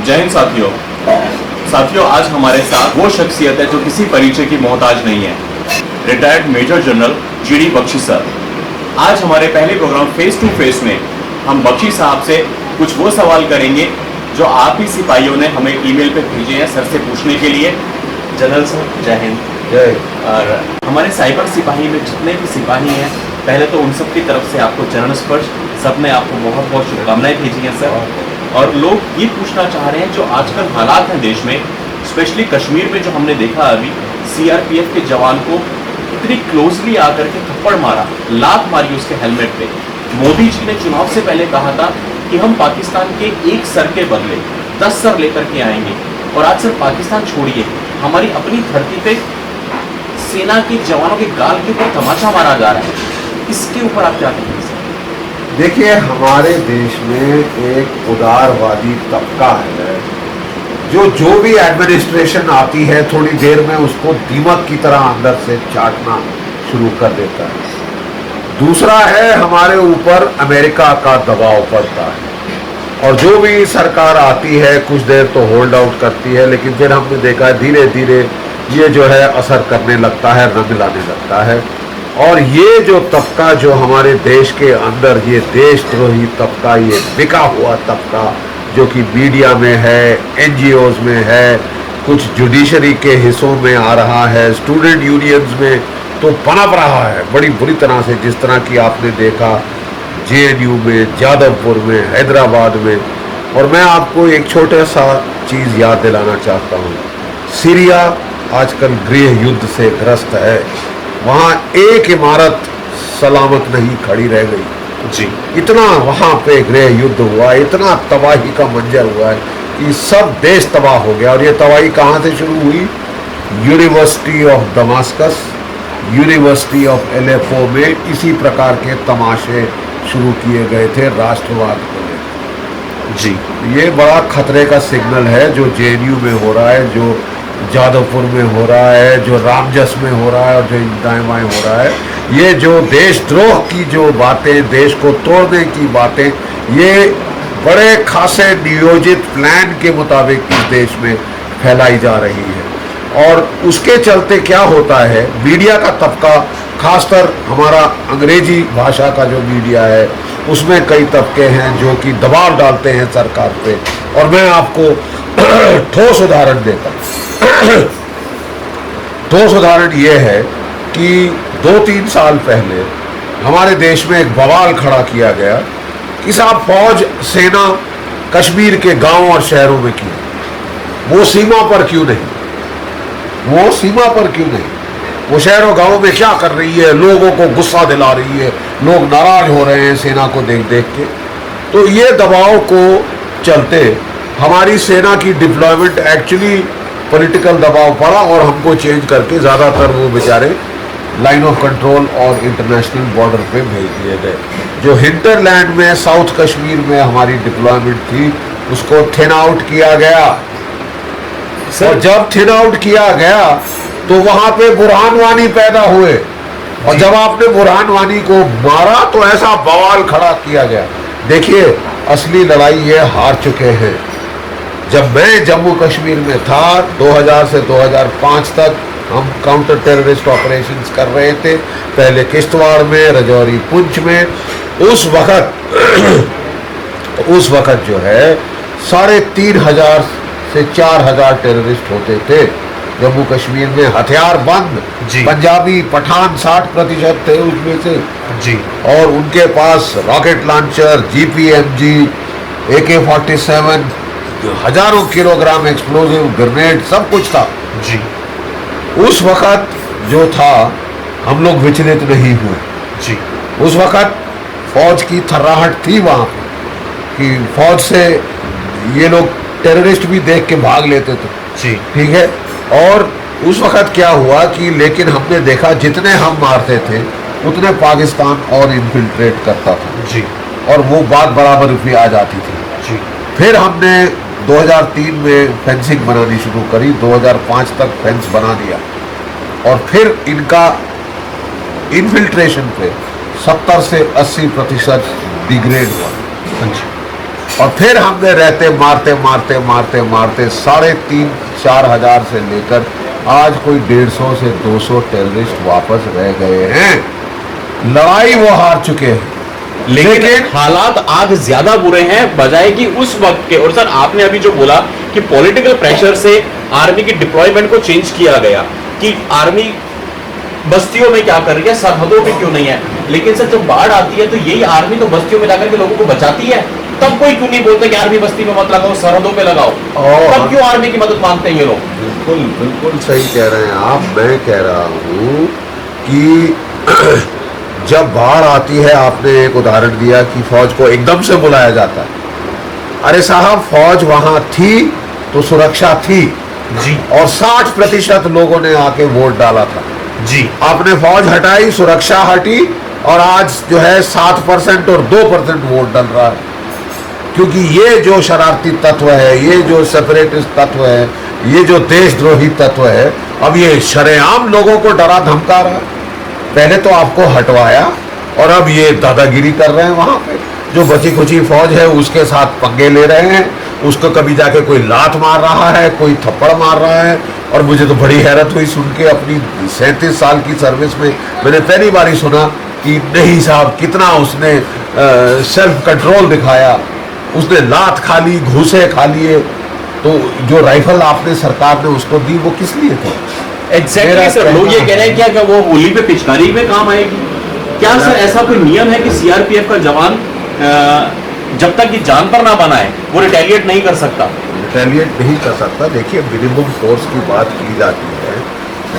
जय हिंद साथियों, आज हमारे साथ वो शख्सियत है जो किसी परिचय की मोहताज नहीं है। Retired major general GD Bakshi sir. आज हमारे पहले प्रोग्राम फेस टू फेस में हम बख्शी साहब से कुछ वो सवाल करेंगे जो आप ही सिपाहियों ने हमें ईमेल पे भेजे हैं सर से पूछने के लिए। जनरल सर जय हिंद। जय। और हमारे साइबर सिपाही में जितने भी सिपाही हैं, पहले तो उन सब की तरफ से आपको चरण स्पर्श, सब ने आपको बहुत बहुत शुभकामनाएं भेजी हैं सर। और लोग ये पूछना चाह रहे हैं जो आजकल हालात हैं देश में, स्पेशली कश्मीर में जो हमने देखा अभी, सीआरपीएफ के जवान को इतनी क्लोजली आकर के थप्पड़ मारा, लात मारी उसके हेलमेट पे। मोदी जी ने चुनाव से पहले कहा था कि हम पाकिस्तान के एक सर के बदले 10 सर लेकर के आएंगे, और आज सर पाकिस्तान छोड़िए, हमारी अपनी धरती पे सेना के जवानों के गाल के ऊपर तमाचा मारा जा रहा है। इसके ऊपर आप क्या कहेंगे सर? देखिए, हमारे देश में एक उदारवादी तबका है जो भी एडमिनिस्ट्रेशन आती है थोड़ी देर में उसको दीमक की तरह अंदर से चाटना शुरू कर देता है। दूसरा है, हमारे ऊपर अमेरिका का दबाव पड़ता है, और जो भी सरकार आती है कुछ देर तो होल्ड आउट करती है, लेकिन फिर हमने देखा है धीरे धीरे ये जो है असर करने लगता है, रंग लाने लगता है। और ये जो तबका जो हमारे देश के अंदर, ये देशद्रोही तबका, ये बिका हुआ तबका जो कि मीडिया में है, एनजीओज में है, कुछ जुडिशरी के हिस्सों में आ रहा है, स्टूडेंट यूनियंस में तो पनप रहा है बड़ी बुरी तरह से, जिस तरह की आपने देखा जेएनयू में, जादवपुर में, हैदराबाद में। और मैं आपको एक छोटा सा चीज़ याद दिलाना चाहता हूँ। सीरिया आजकल गृह युद्ध से ग्रस्त है, वहाँ एक इमारत सलामत नहीं खड़ी रह गई जी। इतना वहाँ पे गृह युद्ध हुआ, इतना तबाही का मंजर हुआ है कि सब देश तबाह हो गया। और ये तबाही कहाँ से शुरू हुई? University of Damascus, university of Aleppo में इसी प्रकार के तमाशे शुरू किए गए थे राष्ट्रवाद को लेकर। जी, ये बड़ा खतरे का सिग्नल है जो जेएनयू में हो रहा है, जो जादवपुर में हो रहा है, जो रामजस में हो रहा है, और जो दाएं बाएं हो रहा है। ये जो देशद्रोह की जो बातें, देश को तोड़ने की बातें, ये बड़े खासे नियोजित प्लान के मुताबिक इस देश में फैलाई जा रही है। और उसके चलते क्या होता है, मीडिया का तबका, खासकर हमारा अंग्रेजी भाषा का जो मीडिया है, उसमें कई तबके हैं जो कि दबाव डालते हैं सरकार पे। और मैं आपको ठोस उदाहरण देता हूँ। ठोस उदाहरण ये है कि 2-3 साल पहले हमारे देश में एक बवाल खड़ा किया गया कि साहब फौज, सेना कश्मीर के गांव और शहरों में क्यों, वो सीमा पर क्यों नहीं, वो सीमा पर क्यों नहीं, वो शहरों गांवों में क्या कर रही है, लोगों को गुस्सा दिला रही है, लोग नाराज हो रहे हैं सेना को देख देख के। तो ये दबाव को चलते हमारी सेना की डिप्लॉयमेंट, एक्चुअली पॉलिटिकल दबाव पड़ा और हमको चेंज करके ज़्यादातर वो बेचारे लाइन ऑफ कंट्रोल और इंटरनेशनल बॉर्डर पे भेज दिए गए। जो हिंटरलैंड में, साउथ कश्मीर में हमारी डिप्लॉयमेंट थी, उसको थिन आउट किया गया। और जब थिन आउट किया गया तो वहां पे बुरहान वानी पैदा हुए, और जब आपने बुरहान वानी को मारा तो ऐसा बवाल खड़ा किया गया। देखिए, असली लड़ाई ये हार चुके हैं। जब मैं जम्मू कश्मीर में था 2000 से 2005 तक, हम काउंटर टेररिस्ट ऑपरेशंस कर रहे थे, पहले किश्तवाड़ में, रजौरी, पुंछ में। उस वक्त जो है 3500 से 4000 टेररिस्ट होते थे जम्मू कश्मीर में, हथियार बंद। पंजाबी पठान 60% थे उसमें से जी। और उनके पास रॉकेट लॉन्चर, जीपीएमजी, AK-47, हजारों किलोग्राम एक्सप्लोजिव ग्रेनेड, सब कुछ था जी। उस वक्त जो था, हम लोग विचलित नहीं हुए जी। उस वक्त फौज की थर्राहट थी वहां पे कि फौज से ये लोग टेररिस्ट भी देख के भाग लेते थे जी। ठीक है। और उस वक्त क्या हुआ कि, लेकिन हमने देखा जितने हम मारते थे उतने पाकिस्तान और इन्फिल्ट्रेट करता था जी। और वो बात बराबर भी आ जाती थी जी। फिर हमने 2003 में फेंसिंग बनानी शुरू करी, 2005 तक फेंस बना दिया, और फिर इनका इन्फिल्ट्रेशन पे 70 से 80% डिग्रेड हुआ। और फिर हमने रहते मारते मारते मारते मारते 3,500-4 हजार से लेकर आज कोई 150 से 200 टेररिस्ट वापस रह गए हैं। लड़ाई वो हार चुके हैं, लेकिन हालात आज ज्यादा बुरे हैं बजाय कि उस वक्त के। और सर आपने अभी जो बोला कि पॉलिटिकल प्रेशर से आर्मी की डिप्लॉयमेंट को चेंज किया गया कि आर्मी बस्तियों में क्या कर रही है, सरहदों पे क्यों नहीं है। लेकिन सर जब बाढ़ आती है तो यही आर्मी तो बस्तियों में जाकर के लोगों को बचाती है, तब कोई क्यों नहीं बोलता कि आर्मी बस्ती में मत लगाओ, सरहदों पे लगाओ। तब क्यों आर्मी की मदद मांगते हैं ये लोग? बिल्कुल बिल्कुल सही कह रहे हैं आप। मैं कह रहा हूँ कि जब बाढ़ आती है, आपने एक उदाहरण दिया कि फौज को एकदम से बुलाया जाता है। अरे साहब, फौज वहां थी तो सुरक्षा थी जी, और 60% लोगों ने आके वोट डाला था जी। आपने फौज हटाई, सुरक्षा हटी, और आज जो है 7% और 2% वोट डल रहा है। क्योंकि ये जो शरारती तत्व है, ये जो सेपरेटिस्ट तत्व है, ये जो देशद्रोही तत्व है, अब ये शरेआम लोगों को डरा धमका रहा है। पहले तो आपको हटवाया और अब ये दादागिरी कर रहे हैं। वहां पे जो बची खुची फौज है उसके साथ पंगे ले रहे हैं। उसको कभी जाके कोई लात मार रहा है, कोई थप्पड़ मार रहा है। और मुझे तो बड़ी हैरत हुई सुन के, अपनी 37 साल की सर्विस में मैंने पहली बार ही सुना कि नहीं साहब, कितना उसने सेल्फ कंट्रोल दिखाया। उसने लात खा ली, घूसे खा लिए। तो जो राइफल आपने सरकार ने उसको दी वो किस लिए थी? एग्जैक्टली सर, लोग ये कह रहे हैं क्या वो होली पे पिचकारी में काम आएगी क्या? सर ऐसा कोई नियम है कि सीआरपीएफ का जवान जब तक ये जान पर ना बनाए वो रिटेलिएट नहीं कर सकता? रिटेलिएट नहीं कर सकता। देखिए, मिनिमम फोर्स की बात की जाती है,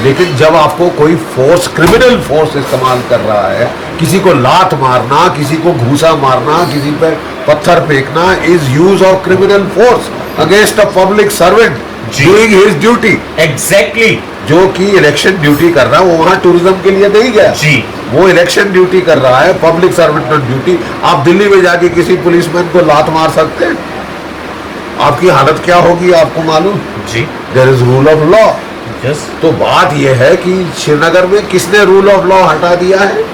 लेकिन जब आपको कोई फोर्स, क्रिमिनल फोर्स इस्तेमाल कर रहा है, किसी को लात मारना, किसी को घूसा मारना, किसी पर पत्थर फेंकना is use of criminal force against a public servant doing his duty. Exactly. जो कि इलेक्शन ड्यूटी कर रहा है, वो वहां टूरिज्म के लिए नहीं गया जी, वो इलेक्शन ड्यूटी कर रहा है, पब्लिक सर्वेंट ड्यूटी। आप दिल्ली में जाके किसी पुलिसमैन को लात मार सकते हैं? आपकी हालत क्या होगी आपको मालूम? जी, there is rule of law. Yes. तो बात यह है कि श्रीनगर में किसने रूल ऑफ लॉ हटा दिया है?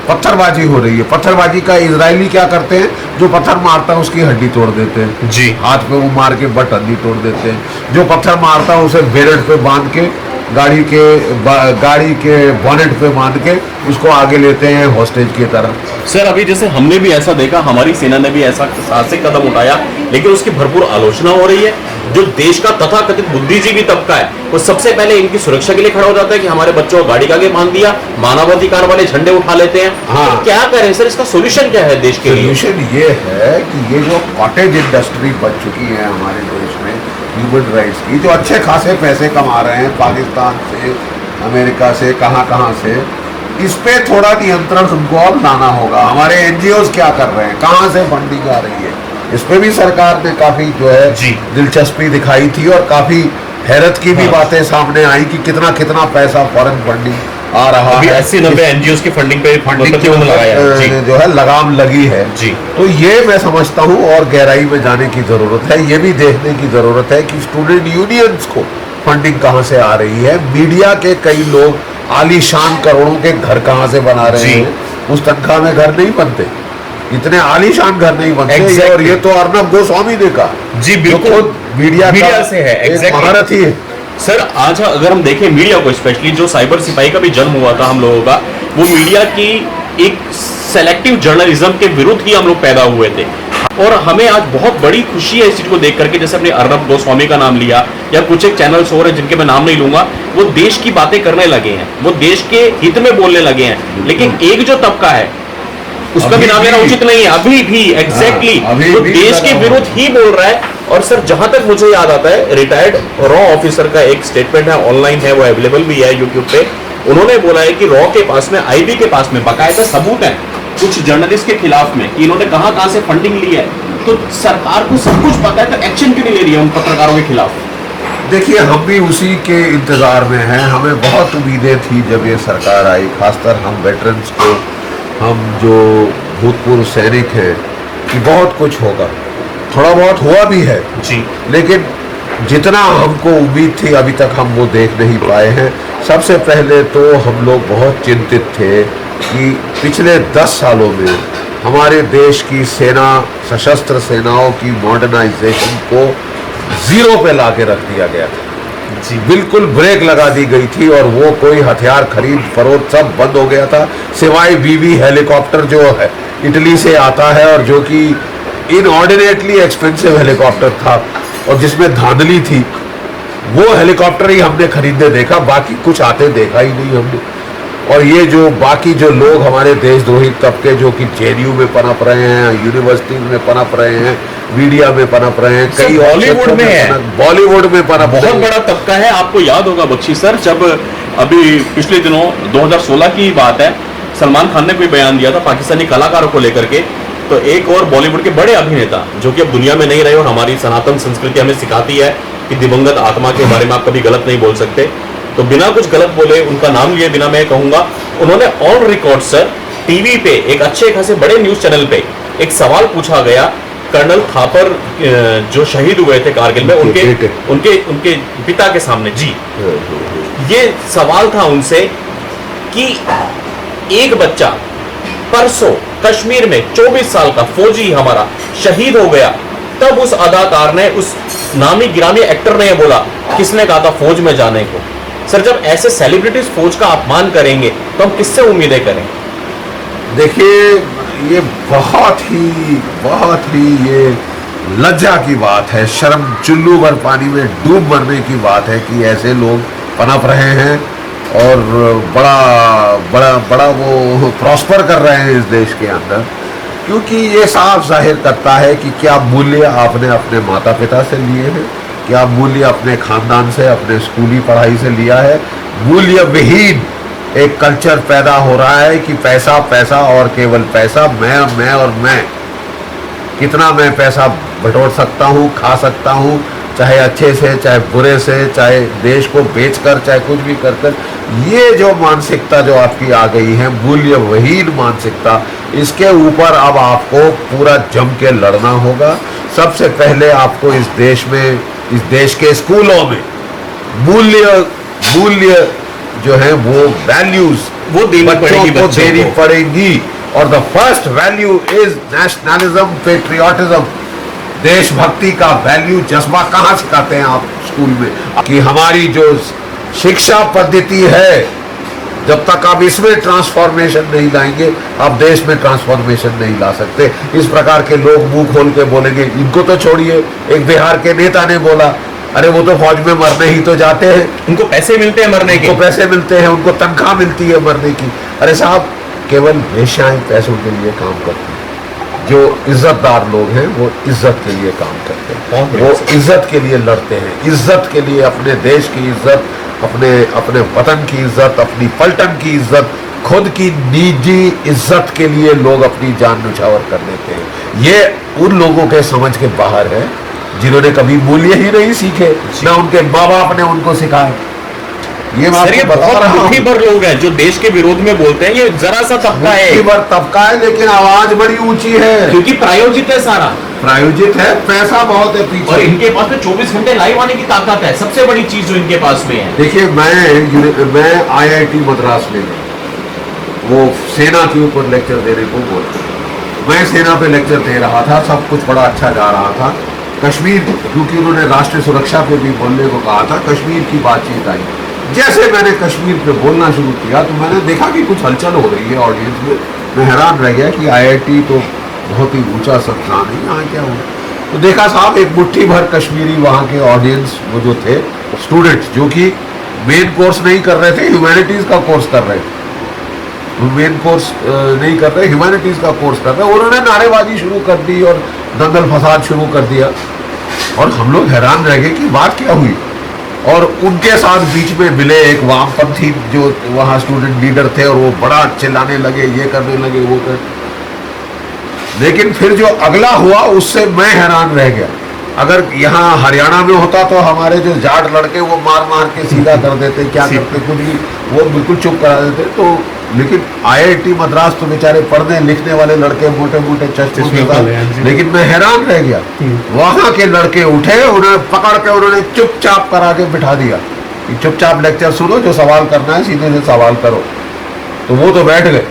पत्थरबाजी हो रही है। पत्थरबाजी का इजरायली क्या करते हैं? जो पत्थर मारता है उसकी हड्डी तोड़ देते हैं जी, हाथ पे वो मार के बट हड्डी तोड़ देते हैं। जो पत्थर मारता है उसे बेरेट पे बांध के गाड़ी के बॉनेट पे बांध के उसको आगे लेते हैं हॉस्टेज की तरह। सर अभी जैसे हमने भी ऐसा देखा, हमारी सेना ने भी ऐसा साहसिक कदम उठाया, लेकिन उसकी भरपूर आलोचना हो रही है। जो देश का तथाकथित बुद्धिजीवी तबका है वो सबसे पहले इनकी सुरक्षा के लिए खड़ा हो जाता है कि हमारे बच्चों को गाड़ी के आगे बांध दिया, मानवाधिकार वाले झंडे उठा लेते हैं। हाँ। तो क्या करें सर, इसका सोल्यूशन क्या है देश के लिए? सोल्यूशन ये है कि ये जो कॉटेज इंडस्ट्री बन चुकी है हमारे देश में ह्यूमन राइट्स की, जो अच्छे खासे पैसे कमा रहे हैं पाकिस्तान से, अमेरिका से, कहाँ से, इस पे थोड़ा नियंत्रण हमको अब लाना होगा। हमारे एनजीओ क्या कर रहे हैं, कहाँ से फंडिंग आ रही है, इस पे भी सरकार ने काफी जो है जी, दिलचस्पी दिखाई थी। और काफी हैरत की भी बातें सामने आई कि कितना कितना पैसा फॉरेन फंडिंग आ रहा है। 80-90 एनजीओ की फंडिंग पे प्रतिबंध लगाया है। जो है लगाम लगी है जी। तो ये मैं समझता हूँ और गहराई में जाने की जरूरत है। ये भी देखने की जरूरत है कि स्टूडेंट यूनियंस को फंडिंग कहाँ से आ रही है। मीडिया के कई लोग आलीशान करोड़ों के घर कहाँ से बना रहे हैं, उस तनख्वाह में घर नहीं बनते, इतने आलीशान घर नहीं बनते। Exactly. और ये तो अर्नब गोस्वामी ने कहा जी, बिल्कुल मीडिया से है। एक महारथी है। सर आज अगर हम देखें मीडिया को, स्पेशली जो साइबर सिपाही का भी जन्म हुआ था हम लोगों का, वो मीडिया की एक सेलेक्टिव जर्नलिज्म के विरुद्ध ही हम लोग पैदा हुए थे। और हमें आज बहुत बड़ी खुशी है इस चीज को देख करके, जैसे हमने अर्नब गोस्वामी का नाम लिया या कुछ एक चैनल्स और हैं जिनके मैं नाम नहीं लूंगा, वो देश की बातें करने लगे हैं, वो देश के हित में बोलने लगे हैं। लेकिन एक जो तबका है उसका भी नाम लेना उचित नहीं है अभी भी। एग्जैक्टली वो देश के विरुद्ध ही बोल रहा है। और सर जहां तक मुझे याद आता है, रिटायर्ड रॉ ऑफिसर का एक स्टेटमेंट है, ऑनलाइन है, वो अवेलेबल भी है यूट्यूब पे। उन्होंने बोला है कि रॉ के पास में, आईबी के पास में बाकायदा सबूत है कुछ जर्नलिस्ट के खिलाफ में कि इन्होंने कहां से फंडिंग ली है। तो सरकार को सब कुछ पता है, तो एक्शन क्यों नहीं ले रही है उन पत्रकारों के खिलाफ? देखिए, हम भी उसी के इंतजार में हैं। हमें बहुत उम्मीदें थी जब ये सरकार आई, खासकर हम वेटरन्स को, हम जो भूतपूर्व सैनिक हैं, कि बहुत कुछ होगा। थोड़ा बहुत हुआ भी है जी, लेकिन जितना हमको उम्मीद थी अभी तक हम वो देख नहीं पाए हैं। सबसे पहले तो हम लोग बहुत चिंतित थे कि पिछले 10 सालों में हमारे देश की सेना, सशस्त्र सेनाओं की मॉडर्नाइजेशन को जीरो पे लाके रख दिया गया था जी। बिल्कुल ब्रेक लगा दी गई थी और वो कोई हथियार खरीद फरोख्त सब बंद हो गया था, सिवाय वीवी हेलीकॉप्टर जो है इटली से आता है और जो कि इनऑर्डिनेटली एक्सपेंसिव हेलीकॉप्टर था और जिसमें धांधली थी, वो हेलीकॉप्टर ही हमने खरीदने देखा, बाकी कुछ आते देखा ही नहीं हमने। और ये जो बाकी जो लोग हमारे देशद्रोही तबके जो कि जेएनयू में पनप रहे हैं, यूनिवर्सिटी में पनप रहे हैं, मीडिया में पनप रहे हैं, कई बॉलीवुड में है, बॉलीवुड में पनप बहुत बड़ा तबका है। आपको याद होगा बख्शी सर, जब अभी पिछले दिनों 2016 की बात है, सलमान खान ने कोई बयान दिया था पाकिस्तानी कलाकारों को लेकर के, तो एक और बॉलीवुड के बड़े अभिनेता जो कि अब दुनिया में नहीं रहे और हमारी सनातन संस्कृति हमें सिखाती है कि दिवंगत आत्मा के बारे में आप कभी गलत नहीं बोल सकते, तो बिना कुछ गलत बोले उनका नाम लिए बिना मैं कहूंगा, उन्होंने ऑन रिकॉर्ड सर टीवी पे एक अच्छे खासे बड़े न्यूज चैनल पे एक सवाल पूछा गया कर्नल थापर जो शहीद हुए थे कारगिल में, उनके उनके उनके पिता के सामने जी। ये सवाल था उनसे कि एक बच्चा परसों कश्मीर में 24 साल का फौजी हमारा शहीद हो गया, तब उस अदाकार ने, उस नामी गिरामी एक्टर ने बोला, किसने कहा था फौज में जाने को। सर जब ऐसे सेलिब्रिटीज फौज का अपमान करेंगे तो हम किससे उम्मीदें करें? देखिए, ये बहुत ही ये लज्जा की बात है, शर्म चुल्लू भर पानी में डूब मरने की बात है कि ऐसे लोग पनप रहे हैं और बड़ा बड़ा बड़ा वो प्रॉस्पर कर रहे हैं इस देश के अंदर, क्योंकि ये साफ जाहिर करता है कि क्या मूल्य आपने अपने माता पिता से लिए हैं, क्या मूल्य अपने खानदान से, अपने स्कूली पढ़ाई से लिया है। मूल्य विहीन एक कल्चर पैदा हो रहा है कि पैसा पैसा और केवल पैसा, मैं और मैं, कितना मैं पैसा बटोर सकता हूँ, खा सकता हूँ, चाहे अच्छे से चाहे बुरे से, चाहे देश को बेचकर, चाहे कुछ भी कर कर। ये जो मानसिकता जो आपकी आ गई है, मूल्यविहीन मानसिकता, इसके ऊपर अब आपको पूरा जम के लड़ना होगा। सबसे पहले आपको इस देश में, इस देश के स्कूलों में मूल्य जो है वो वैल्यूज वो देनी पड़ेगी और the first value is nationalism, patriotism, देशभक्ति का वैल्यू, जज्बा कहाँ सिखाते हैं आप स्कूल में? कि हमारी जो शिक्षा पद्धति है, जब तक आप इसमें ट्रांसफॉर्मेशन नहीं लाएंगे, आप देश में ट्रांसफॉर्मेशन नहीं ला सकते। इस प्रकार के लोग मुंह खोल के बोलेंगे, इनको तो छोड़िए, एक बिहार के नेता ने बोला, अरे वो तो फौज में मरने ही तो जाते हैं, उनको पैसे मिलते हैं मरने के, उनको पैसे मिलते हैं, उनको तनख्वाह मिलती है मरने की। अरे साहब, केवल वेश्याएं पैसों के लिए काम करती हैं, जो इज्जतदार लोग हैं वो इज्जत के लिए काम करते हैं, वो इज्जत के लिए लड़ते हैं, इज्जत के लिए, अपने देश की इज्जत, अपने वतन की इज्जत, अपनी पलटन की इज्जत, खुद की निजी इज्जत के लिए लोग अपनी जान न्यौछावर कर देते हैं। ये उन लोगों के समझ के बाहर है जिन्होंने कभी मूल्य ही नहीं सीखे, ना उनके माँ बाप ने उनको सिखाए। ये मुट्ठी भर लोग हैं जो देश के विरोध में बोलते हैं, ये जरा सा तबका है, मुट्ठी भर तबका है, लेकिन आवाज बड़ी ऊंची है, क्योंकि प्रायोजित है, सारा प्रायोजित है, पैसा बहुत है पीछे, और इनके पास में 24 घंटे लाइव आने की ताकत है, सबसे बड़ी चीज जो इनके पास में है। देखिए, मैं IIT मद्रास में वो सेना के ऊपर लेक्चर देने को बोलते, मैं सेना पे लेक्चर दे रहा था, सब कुछ बड़ा अच्छा जा रहा था। कश्मीर, क्योंकि उन्होंने राष्ट्रीय सुरक्षा पे भी बोलने को कहा था, कश्मीर की बातचीत आई। जैसे मैंने कश्मीर पे बोलना शुरू किया तो मैंने देखा कि कुछ हलचल हो रही है ऑडियंस में। मैं हैरान रह गया कि IIT तो बहुत ही ऊंचा संस्थान है, यहाँ क्या हुआ? तो देखा साहब, एक मुट्ठी भर कश्मीरी वहाँ के ऑडियंस, वो जो थे स्टूडेंट्स, जो कि मेन कोर्स नहीं कर रहे थे, ह्यूमैनिटीज का कोर्स कर रहे थे, मेन कोर्स नहीं कर रहे, ह्यूमैनिटीज का कोर्स कर रहे, उन्होंने नारेबाजी शुरू कर दी और दंगल फसाद शुरू कर दिया। और हम लोग हैरान रह गए कि बात क्या हुई। और उनके साथ बीच में मिले एक वामपंथी जो वहाँ स्टूडेंट लीडर थे, और वो बड़ा चिल्लाने लगे, ये करने लगे, वो कर। लेकिन फिर जो अगला हुआ उससे मैं हैरान रह गया। अगर यहाँ हरियाणा में होता तो हमारे जो जाट लड़के वो मार मार के सीधा कर देते, क्या करते, कुछ भी, वो बिल्कुल चुप करा देते। तो लेकिन IIT मद्रास तो बेचारे पढ़ने लिखने वाले लड़के, मोटे मोटे चश्मे वाले, लेकिन मैं हैरान रह गया। वहाँ के लड़के उठे, उन्हें पकड़ के उन्होंने चुपचाप करा के बिठा दिया कि चुपचाप लेक्चर सुनो, जो सवाल करना है सीधे से सवाल करो। तो वो तो बैठ गए।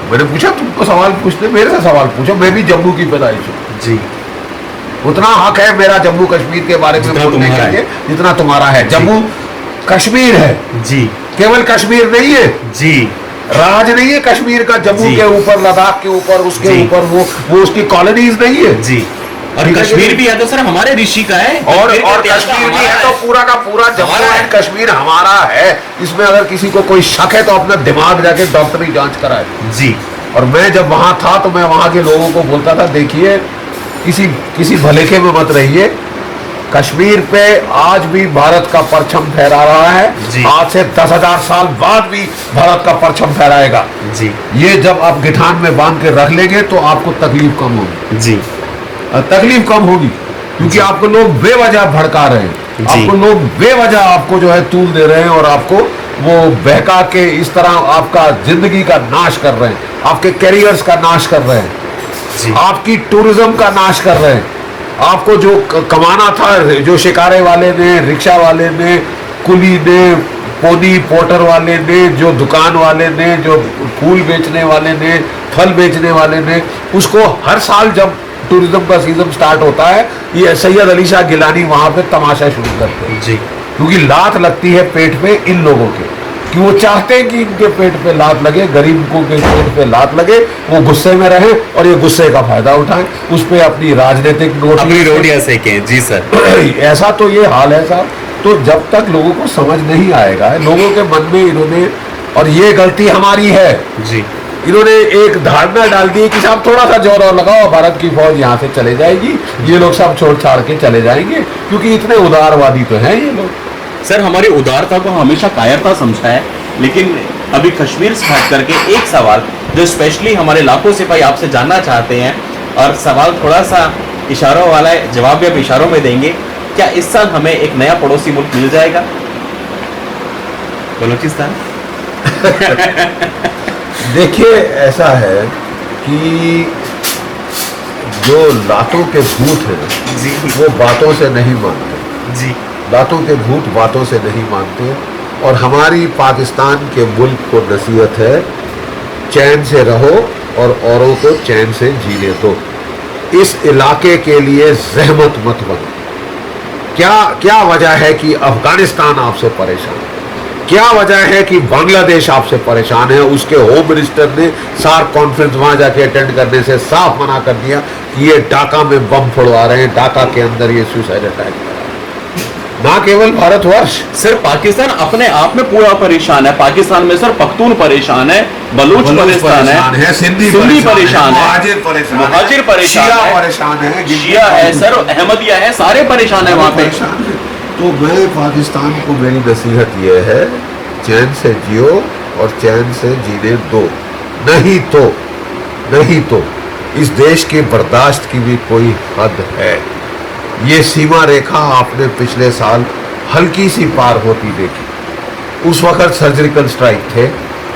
मैंने पूछा तुमको सवाल पूछते, मेरे से सवाल पूछो, मैं भी जम्मू की पैदाइश हूँ। जी उतना हक है मेरा जम्मू कश्मीर के बारे में जितना बोलने तुम्हारा के लिए है। जितना तुम्हारा है। जी। जम्मू कश्मीर है, जी केवल कश्मीर नहीं है, जी राज नहीं है कश्मीर का जम्मू जी। के ऊपर, लद्दाख के ऊपर, उसके जी। ऊपर वो उसकी कॉलोनीज नहीं है। जी। और ठीक है कश्मीर कि भी है तो सर हमारे ऋषि का है, और कश्मीर का इतिहास कश्मीर भी हमारा है तो पूरा का पूरा जम्मू हमारा है। एंड कश्मीर हमारा है। इसमें अगर किसी को कोई शक है तो अपना दिमाग जाके डॉक्टरी जांच कराए। जी और मैं जब वहां था तो मैं वहां के लोगों को बोलता था, देखिए किसी भलेखे में मत रहिए, कश्मीर पे आज भी भारत का परचम फहरा रहा है। जी। आज से 10,000 साल बाद भी भारत का परचम फहराएगा। जी ये जब आप गिठान में बांध के रख लेंगे तो आपको तकलीफ कम होगी, जी तकलीफ कम होगी, क्योंकि आपको लोग बेवजह भड़का रहे हैं, जी। आपको लोग बेवजह आपको जो है तूल दे रहे हैं और आपको वो बहका के इस तरह आपका जिंदगी का नाश कर रहे हैं, आपके कैरियर्स का नाश कर रहे हैं, जी आपकी टूरिज्म का नाश कर रहे हैं। आपको जो कमाना था, जो शिकारे वाले ने, रिक्शा वाले ने, कुली ने, पोनी पोर्टर वाले ने, जो दुकान वाले ने, जो फूल बेचने वाले ने, फल बेचने वाले ने, उसको हर साल जब टूरिज्म का सीजन स्टार्ट होता है, ये सैयद अली शाह गिलानी वहां पे तमाशा शुरू करते हैं, जी क्योंकि लात लगती है पेट पे इन लोगों के, कि वो चाहते हैं कि इनके पेट पे लात लगे, गरीबों के पेट पे लात लगे, वो गुस्से में रहे और ये गुस्से का फायदा उठाएं, उस पे अपनी राजनीतिक अपनी रोटियां सेकें। जी सर। ऐसा तो ये हाल है साहब। तो जब तक लोगों को समझ नहीं आएगा, लोगों के मन में इन्होंने, और ये गलती हमारी है, जी इन्होंने एक धारणा डाल दी कि साहब थोड़ा सा जोर और लगाओ, भारत की फौज यहाँ से चले जाएगी, ये लोग सब छोड़ छाड़ के चले जाएंगे, क्योंकि इतने उदारवादी तो हैं ये लोग। सर हमारी उदारता को हमेशा कायरता समझा है, लेकिन अभी कश्मीर से हट करके एक सवाल जो स्पेशली हमारे लाखों सिपाही आपसे जानना चाहते हैं, और सवाल थोड़ा सा इशारों वाला है, जवाब भी आप इशारों में देंगे, क्या इस साल हमें एक नया पड़ोसी मुल्क मिल जाएगा? बलूचिस्तान। देखिए ऐसा है कि जो लातों के भूत हैं जी वो बातों से नहीं मानते, जी लातों के भूत बातों से नहीं मानते, और हमारी पाकिस्तान के मुल्क को नसीहत है, चैन से रहो और औरों को चैन से जीने दो। इस इलाके के लिए जहमत मत बनो। क्या वजह है कि अफगानिस्तान आपसे परेशान है, क्या वजह है कि बांग्लादेश आपसे परेशान है? उसके होम मिनिस्टर ने सार्क कॉन्फ्रेंस वहां जाके अटेंड करने से साफ मना कर दिया कि ये ढाका में बम फोड़वा रहे हैं, ढाका के अंदर ये सुसाइड अटैक, ना केवल भारतवर्ष। सर पाकिस्तान अपने आप में पूरा परेशान है, पाकिस्तान में सर पख्तून परेशान है, बलूच परेशान है, सिंधी परेशान है, मुहाजिर परेशान शिया है, परेशान है, शिया है सर, अहमदिया है, सारे परेशान है वहां पे। तो मैं पाकिस्तान को मेरी नसीहत ये है, चैन से जियो और चैन से जीने दो, नहीं तो इस देश के बर्दाश्त की भी कोई हद है। ये सीमा रेखा आपने पिछले साल हल्की सी पार होती देखी, उस वक्त सर्जिकल स्ट्राइक थे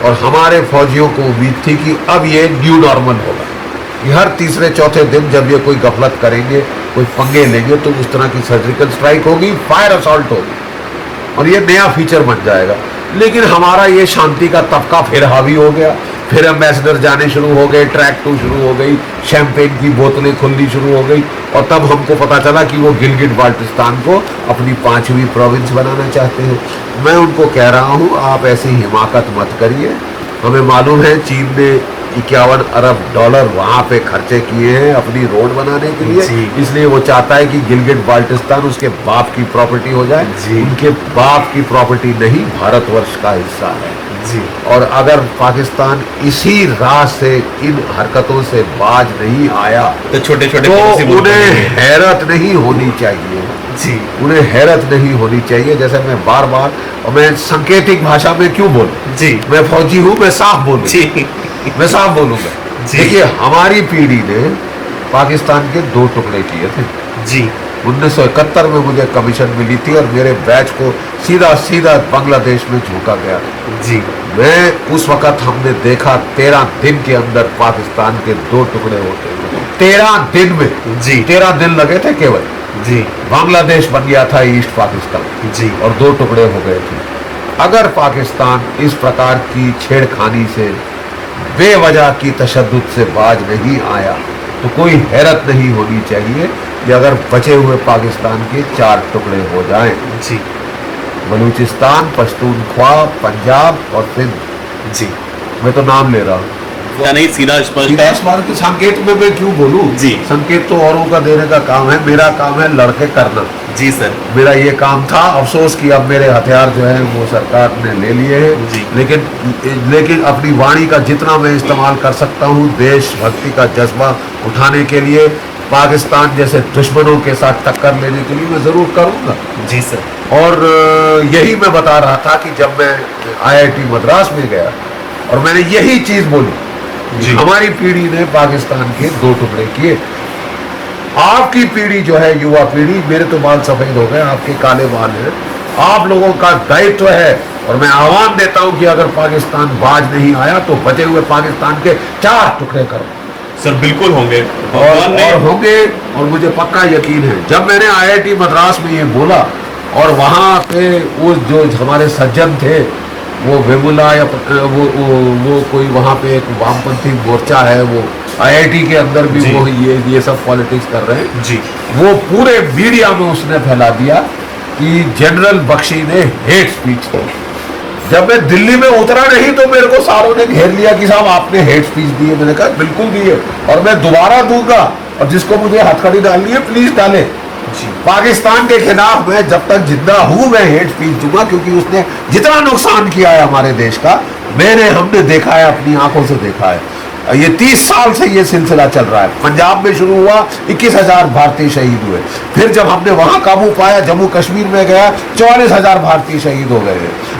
और हमारे फौजियों को उम्मीद थी कि अब ये न्यू नॉर्मल होगा, कि हर तीसरे चौथे दिन जब ये कोई गफलत करेंगे, कोई पंगे लेंगे, तो उस तरह की सर्जिकल स्ट्राइक होगी, फायर असॉल्ट होगी और ये नया फीचर बन जाएगा। लेकिन हमारा ये शांति का तबका फिर हावी हो गया, फिर एम्बेसडर जाने शुरू हो गए, ट्रैक 2 शुरू हो गई, शैंपेन की बोतलें खुलनी शुरू हो गई, और तब हमको पता चला कि वो गिलगिट बाल्टिस्तान को अपनी 5वीं प्रोविंस बनाना चाहते हैं। मैं उनको कह रहा हूँ, आप ऐसी हिमाकत मत करिए। हमें मालूम है चीन ने 51 अरब डॉलर वहाँ पे खर्चे किए हैं अपनी रोड बनाने के लिए, जी। इसलिए वो चाहता है कि गिलगिट बाल्टिस्तान उसके बाप की प्रॉपर्टी हो जाए। जी। उनके बाप की प्रॉपर्टी नहीं, भारतवर्ष का हिस्सा है। जी और अगर पाकिस्तान इसी राह से, इन हरकतों से बाज नहीं आया तो छोटे छोटे तो उन्हें हैरत नहीं होनी चाहिए, जी उन्हें हैरत नहीं होनी चाहिए। जैसे मैं बार बार, और मैं सांकेतिक भाषा में क्यों बोलूं, जी मैं फौजी हूं, मैं साफ बोलूं, जी मैं साफ बोलूंगा। जी। देखिए हमारी पीढ़ी ने पाकिस्तान के 2 टुकड़े किए थे। जी 1971 में मुझे कमीशन मिली थी और मेरे बैच को सीधा सीधा बांग्लादेश में झोंका गया। जी मैं उस वक्त हमने देखा 13 दिन के अंदर पाकिस्तान के 2 टुकड़े होते हैं, 13 दिन में। जी 13 दिन लगे थे केवल। जी बांग्लादेश बन गया था ईस्ट पाकिस्तान, जी और 2 टुकड़े हो गए थे। अगर पाकिस्तान इस प्रकार की छेड़खानी से बेवजह की तशद्दुद से बाज नहीं आया, तो कोई हैरत नहीं होनी चाहिए कि अगर बचे हुए पाकिस्तान के 4 टुकड़े हो जाएं, जी बलूचिस्तान, पश्तूनख्वा, पंजाब और सिंध। जी मैं तो नाम ले रहा हूँ। क्या नहीं, सीधा स्पष्ट सीधा है। सवाल के संकेत में मैं क्यों बोलूं? जी। संकेत तो औरों का देने का काम है, मेरा काम है लड़के करना। जी सर। मेरा ये काम था। अफसोस कि अब मेरे हथियार जो है वो सरकार ने ले लिए हैं, जी। लेकिन अपनी वाणी का जितना मैं इस्तेमाल कर सकता हूँ देशभक्ति का जज्बा उठाने के लिए, पाकिस्तान जैसे दुश्मनों के साथ टक्कर लेने के लिए मैं जरूर करूँगा। जी सर। और यही मैं बता रहा था कि जब मैं IIT मद्रास में गया और मैंने यही चीज बोली, जी। हमारी पीढ़ी ने पाकिस्तान के 2 टुकड़े किए। आपकी पीढ़ी जो है, युवा पीढ़ी, मेरे तो बाल सफेद हो गए, आपके काले बाल हैं, आप लोगों का दायित्व है और मैं आह्वान देता हूं कि अगर पाकिस्तान बाज नहीं आया तो बचे हुए पाकिस्तान के 4 टुकड़े करो। सर बिल्कुल होंगे, और होंगे, और मुझे पक्का यकीन है। जब मैंने IIT मद्रास में ये बोला और वहाँ पे वो जो हमारे सज्जन थे, वो वेमुला या वो कोई वहाँ पे एक वामपंथी मोर्चा है, वो IIT के अंदर भी जी। वो ये सब पॉलिटिक्स कर रहे हैं जी। वो पूरे मीडिया में उसने फैला दिया कि जनरल बख्शी ने हेट स्पीच दी। जब मैं दिल्ली में उतरा नहीं तो मेरे को सारों ने घेर लिया कि साहब आपने हेट स्पीच दी है। मैंने कहा बिल्कुल दी है और मैं दोबारा दूंगा, और जिसको मुझे हथकड़ी डालनी है प्लीज डाले। पाकिस्तान के खिलाफ मैं जब तक जिंदा हूं मैं हेट स्पीच दूंगा, क्योंकि उसने जितना नुकसान किया है हमारे देश का, हमने देखा है, अपनी आंखों से देखा है। ये 30 साल से ये सिलसिला चल रहा है। पंजाब में शुरू हुआ, 21,000 भारतीय शहीद हुए। फिर जब हमने वहां काबू पाया, जम्मू कश्मीर में गया, 44,000 भारतीय शहीद हो गए।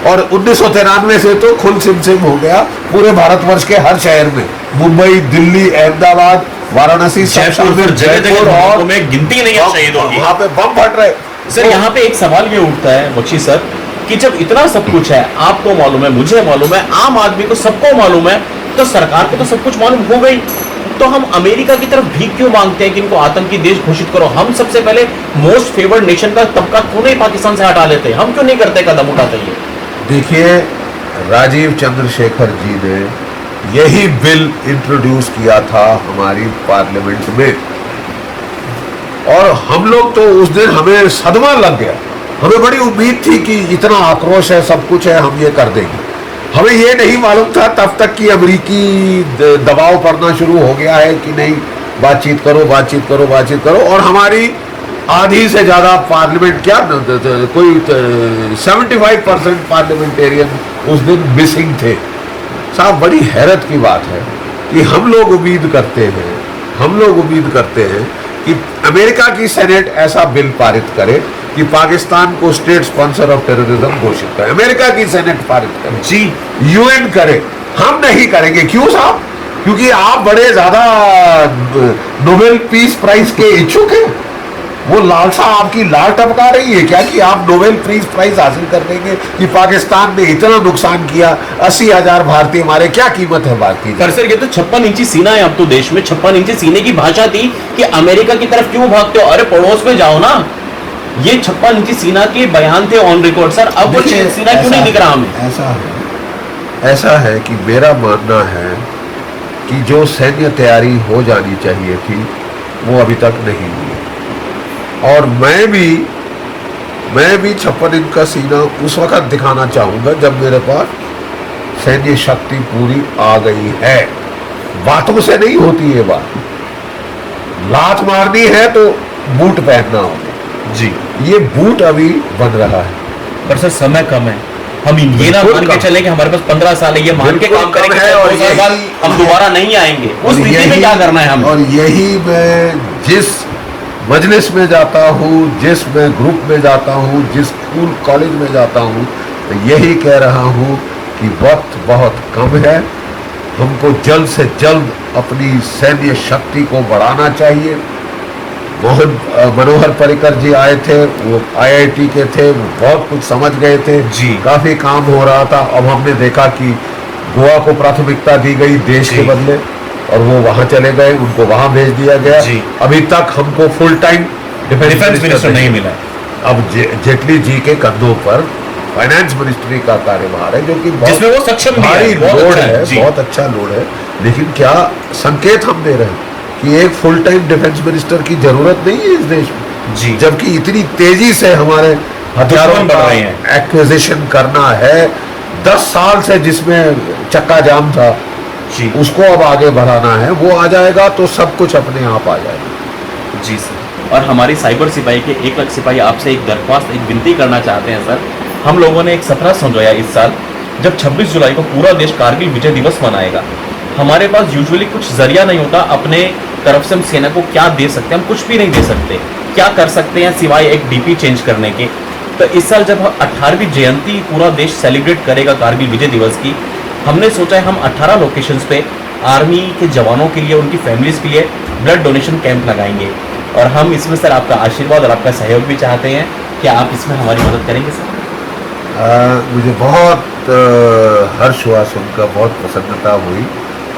और 1993 से तो खुल सिम हो गया पूरे भारतवर्ष के हर शहर में, मुंबई, दिल्ली, अहमदाबाद, वाराणसी, जयपुर और में गिनती नहीं है शहीदों की, वहां पे बम फट रहे। सर यहाँ पे एक सवाल ये उठता है बख्शी सर कि जब इतना सब कुछ है, आपको मालूम है, मुझे मालूम है, आम आदमी को सबको मालूम है, तो सरकार को तो सब कुछ मालूम हो गई, तो हम अमेरिका की तरफ भीख क्यों मांगते हैं कि इनको आतंकी देश घोषित करो? हम सबसे पहले मोस्ट फेवर्ड नेशन का तबका क्यों नहीं पाकिस्तान से हटा लेते? हम क्यों नहीं करते, कदम उठाते? ये देखिए, राजीव चंद्रशेखर जी ने यही बिल इंट्रोड्यूस किया था हमारी पार्लियामेंट में, और हम लोग तो उस दिन हमें सदमा लग गया। हमें बड़ी उम्मीद थी कि इतना आक्रोश है, सब कुछ है, हम ये कर देंगे। हमें ये नहीं मालूम था तब तक कि अमेरिकी दबाव पड़ना शुरू हो गया है कि नहीं, बातचीत करो, बातचीत करो, बातचीत करो। और हमारी आधी से ज्यादा पार्लियामेंट, क्या कोई 75% पार्लियामेंटेरियन उस दिन मिसिंग थे। साहब, बड़ी हैरत की बात है कि हम लोग उम्मीद करते हैं कि अमेरिका की सेनेट ऐसा बिल पारित करे कि पाकिस्तान को स्टेट स्पॉन्सर ऑफ टेररिज्म घोषित करे। अमेरिका की सेनेट पारित करे, जी, UN करे। हम नहीं करेंगे। क्यों साहब? क्योंकि आप बड़े ज्यादा नोबेल पीस प्राइज के इच्छुक हैं। वो लालसा आपकी लाल टपका रही है क्या कि आप नोबेल पीस प्राइज हासिल कर लेंगे कि पाकिस्तान ने इतना नुकसान किया, 80,000 भारतीय मारे, क्या कीमत है भारतीय? पर सर ये तो 56 इंची सीना है अब तो देश में। 56 इंची सीने की भाषा थी कि अमेरिका की तरफ क्यों भागते हो? अरे पड़ोस में जाओ ना। ये 56 इंची सीना के बयान थे ऑन रिकॉर्ड सर। अब वो सीना क्यों नहीं दिख रहा हमें? ऐसा है कि मेरा मानना है कि जो सैन्य तैयारी हो जानी चाहिए थी वो अभी तक नहीं हुई। और मैं भी 56 इंच का सीना उस वक्त दिखाना चाहूंगा जब मेरे पास सैन्य शक्ति पूरी आ गई है। बातों से नहीं होती ये बात। लात मारनी है तो बूट पहनना होगा। जी, ये बूट अभी बन रहा है। पर सर समय कम है। हम ये ना मान के चले कि हमारे पास 15 साल है, ये मान के काम करेंगे और 2 साल बाद हम दोबारा नहीं आएंगे। उस स्थिति में क्या करना है हम? और यही मैं जिस मजलिस में जाता हूँ, जिस मैं ग्रुप में जाता हूँ, जिस स्कूल कॉलेज में जाता हूँ, तो यही कह रहा हूँ कि वक्त बहुत कम है। हमको जल्द से जल्द अपनी सैन्य शक्ति को बढ़ाना चाहिए। मनोहर पर्रिकर जी आए थे, वो IIT के थे, वो बहुत कुछ समझ गए थे जी, काफी काम हो रहा था। अब हमने देखा कि गोवा को प्राथमिकता दी गई देश के बदले, और वो वहां चले गए, उनको वहां भेज दिया गया। अभी तक हमको फुल टाइम डिफेंस मिनिस्टर नहीं मिला। अब जेटली जी के कंधों पर फाइनेंस मिनिस्ट्री का कार्यभार है, जो कि जिसमें वो सक्षम भी है, भारी बहुत लोड अच्छा है, है, जी। बहुत अच्छा लोड है। लेकिन क्या संकेत हम दे रहे हैं कि एक फुल टाइम डिफेंस मिनिस्टर की जरूरत नहीं है इस देश में, जी। जबकि इतनी तेजी से हमारे हथियारों दुश्मन बढ़ का रहे हैं। एक्विजिशन करना है। 10 साल से जिसमें चक्का जाम था, जी उसको अब आगे बढ़ाना है। वो आ जाएगा तो सब कुछ अपने आप आ जाएगा। जी सर। और हमारी साइबर सिपाही के 1 लाख सिपाही आपसे एक दरख्वास्त, एक विनती करना चाहते हैं सर। हम लोगों ने एक सपना संजोया इस साल, जब 26 जुलाई को पूरा देश कारगिल विजय दिवस मनाएगा। हमारे पास यूजुअली कुछ जरिया नहीं होता अपने तरफ से हम सेना को क्या दे सकते हैं, हम कुछ भी नहीं दे सकते। क्या कर सकते हैं सिवाय एक डीपी चेंज करने के। तो इस साल जब 18वीं जयंती पूरा देश सेलिब्रेट करेगा कारगिल विजय दिवस की, हमने सोचा है हम 18 लोकेशंस पे आर्मी के जवानों के लिए, उनकी फैमिलीज के लिए ब्लड डोनेशन कैंप लगाएंगे। और हम इसमें सर आपका आशीर्वाद और आपका सहयोग भी चाहते हैं। क्या आप इसमें हमारी मदद करेंगे सर? मुझे बहुत हर्ष हुआ सुनकर, बहुत प्रसन्नता हुई।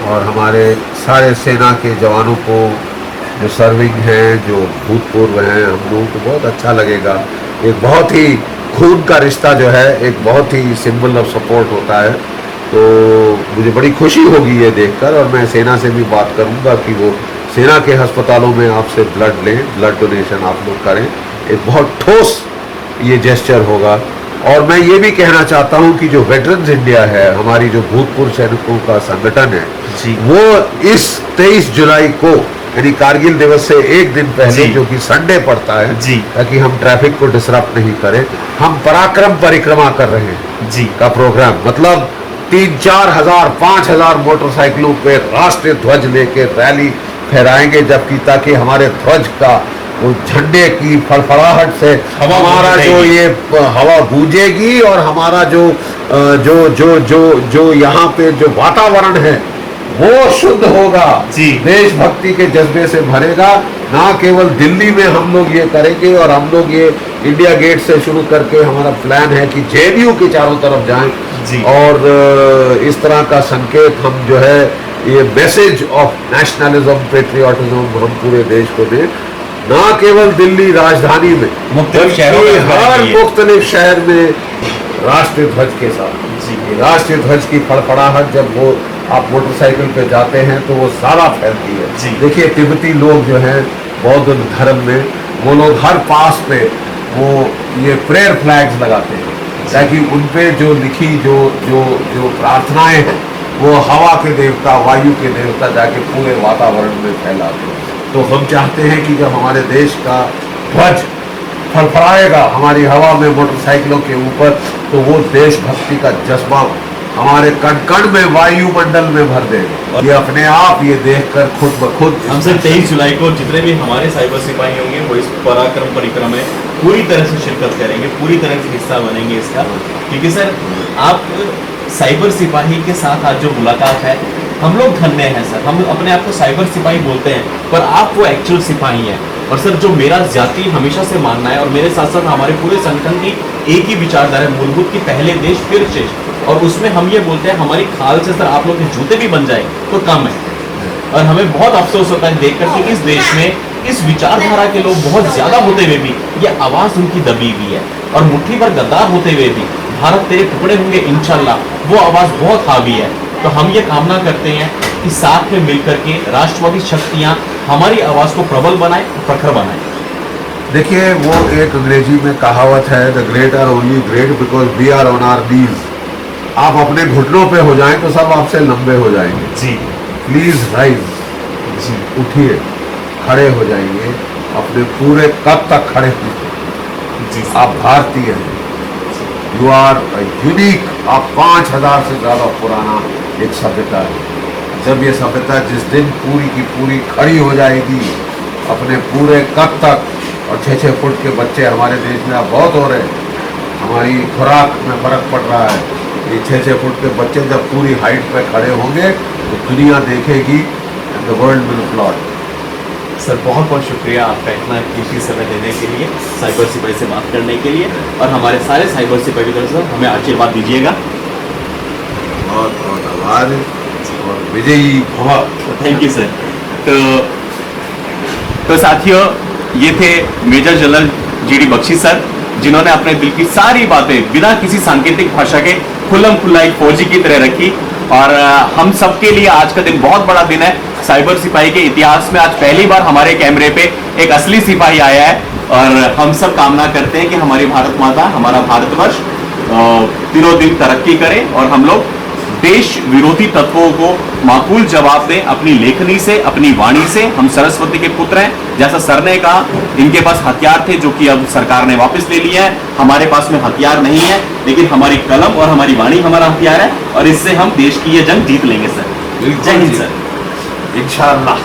और हमारे सारे सेना के जवानों को, जो सर्विंग हैं, जो भूतपूर्व हैं, हम लोगों को बहुत अच्छा लगेगा। एक बहुत ही खून का रिश्ता जो है, एक बहुत ही सिंबल ऑफ सपोर्ट होता है। तो मुझे बड़ी खुशी होगी ये देखकर, और मैं सेना से भी बात करूंगा कि वो सेना के अस्पतालों में आपसे ब्लड लें, ब्लड डोनेशन आप लोग करें। एक बहुत ठोस ये जेस्चर होगा। और मैं ये भी कहना चाहता हूँ कि जो वेटरन्स इंडिया है, हमारी जो भूतपूर्व सैनिकों का संगठन है, जी। वो इस 23 जुलाई को, यानी कारगिल दिवस से एक दिन पहले, जी। जो कि संडे पड़ता है, जी। ताकि हम ट्रैफिक को डिसरप्ट नहीं करें, हम पराक्रम परिक्रमा कर रहे हैं जी। का प्रोग्राम। मतलब 3-4 हजार 5,000 मोटरसाइकिलों पे राष्ट्रीय ध्वज लेके रैली फहराएंगे, जबकि ताकि हमारे ध्वज का वो झंडे की फड़फड़ाहट से हवा हमारा जो गूंजेगी। ये हवा गूंजेगी, और हमारा जो जो जो जो जो यहाँ पे जो वातावरण है वो शुद्ध होगा, जी। देशभक्ति के जज्बे से भरेगा। ना केवल दिल्ली में हम लोग ये करेंगे, और हम लोग ये इंडिया गेट से शुरू करके हमारा प्लान है कि जेएनयू के चारों तरफ जाएं, जी। और इस तरह का संकेत हम जो है, ये मैसेज ऑफ नेशनलिज्म, पेट्रियाटिज्म हम पूरे देश को दें। ना केवल दिल्ली राजधानी में, मुख्तलिफ शहरों बल्कि में हर करेंगे ये। मुख्तलिफ शहर में राष्ट्रीय ध्वज के साथ। जी। राष्ट्रीय ध्वज की फड़फड़ाहट जब वो आप मोटरसाइकिल पे जाते हैं तो वो सारा फैलती है। जी। देखिए तिब्बती लोग जो हैं बौद्ध धर्म में, वो लोग हर पास पे वो ये प्रेयर फ्लैग्स लगाते हैं, ताकि उन पे जो लिखी जो जो जो प्रार्थनाएं हैं, वो हवा के देवता, वायु के देवता जाके पूरे वातावरण में फैलाते हैं। तो हम चाहते हैं कि जब हमारे देश का ध्वज फड़फड़ाएगा हमारी हवा में, मोटरसाइकिलों के ऊपर, तो वो देशभक्ति का जज्बा हमारे कण कण में, वायुमंडल में भर देगा। ये अपने आप ये देखकर खुद ब खुद हम सर 23 जुलाई को जितने भी हमारे साइबर सिपाही होंगे वो इस पराक्रम परिक्रमा में पूरी तरह से शिरकत करेंगे, पूरी तरह से हिस्सा बनेंगे इसका। क्योंकि सर आप साइबर सिपाही के साथ आज जो मुलाकात है, हम लोग धन्य हैं सर। हम अपने आप को साइबर सिपाही बोलते हैं, पर आप वो एक्चुअल सिपाही हैं। और सर जो मेरा जाति हमेशा से मानना है, और मेरे साथ साथ हमारे पूरे संगठन की एक ही विचारधारा है, मूलभूत की पहले देश फिर शेष। और उसमें हम ये बोलते हैं हमारी खाल से सर आप लोग के जूते भी बन जाए तो कम है। और हमें बहुत अफसोस होता है देखकर कि इस देश में इस विचारधारा के लोग बहुत ज्यादा होते हुए भी ये आवाज उनकी दबी हुई है। और मुट्ठी भर गद्दार होते हुए भी भारत तेरे टुकड़े होंगे इंशाल्लाह, वो आवाज बहुत हावी है। तो हम ये कामना करते हैं कि साथ में मिलकर के राष्ट्रवादी शक्तियां हमारी आवाज को प्रबल बनाए, प्रखर बनाए। देखिए वो एक अंग्रेजी में कहावत है, the great are only great because we are on our knees. आप अपने घुटनों पे हो जाएं तो सब आपसे लंबे हो जाएंगे। जी। प्लीज राइज, जी। उठिए, खड़े हो जाइए, अपने पूरे कद तक खड़े होइए। जी। आप भारतीय हैं, यू आर यूनिक। आप 5,000 से ज्यादा पुराना एक सभ्यता है। जब ये सभ्यता जिस दिन पूरी की पूरी खड़ी हो जाएगी अपने पूरे कद तक, और 6-6 फुट के बच्चे हमारे देश में अब बहुत हो रहे हैं, हमारी खुराक में फर्क पड़ रहा है। ये 6-6 फुट के बच्चे जब पूरी हाइट पे खड़े होंगे तो दुनिया देखेगी, and the world will applaud. Sir बहुत बहुत शुक्रिया आपका इतना कीमती समय देने के लिए, साइबर सिपाही से बात करने के लिए, और हमारे सारे साइबर सिपाही की तरफ से हमें आशीर्वाद दीजिएगा। बहुत बहुत आभार और विजयी भव। Thank you sir. तो साथियों, ये थे major general GD Bakshi sir, जिन्होंने अपने दिल की सारी बातें बिना किसी सांकेतिक भाषा के खुल्लम खुल्ला एक फौजी की तरह रखी। और हम सबके लिए आज का दिन बहुत बड़ा दिन है। साइबर सिपाही के इतिहास में आज पहली बार हमारे कैमरे पे एक असली सिपाही आया है। और हम सब कामना करते हैं कि हमारी भारत माता, हमारा भारतवर्ष दिनों दिन तरक्की करे और हम लोग देश विरोधी तत्वों को माकूल जवाब दें अपनी लेखनी से, अपनी वाणी से। हम सरस्वती के पुत्र हैं, जैसा सर ने कहा, इनके पास हथियार थे जो कि अब सरकार ने वापस ले लिए हैं। हमारे पास में हथियार नहीं है, लेकिन हमारी कलम और हमारी वाणी हमारा हथियार है और इससे हम देश की ये जंग जीत लेंगे सर। जय हिंद सर। इंशाअल्लाह।